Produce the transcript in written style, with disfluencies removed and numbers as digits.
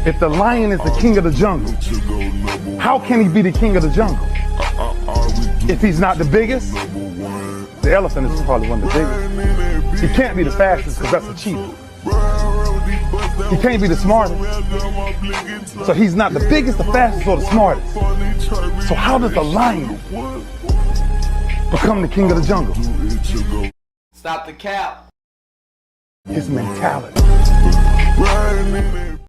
If the lion is the king of the jungle, how can he be the king of the jungle? If he's not the biggest, the elephant is probably one of the biggest. He can't be the fastest because that's a cheetah. He can't be the smartest. So he's not the biggest, the fastest, or the smartest. So how does the lion become the king of the jungle? Stop the cap. His mentality.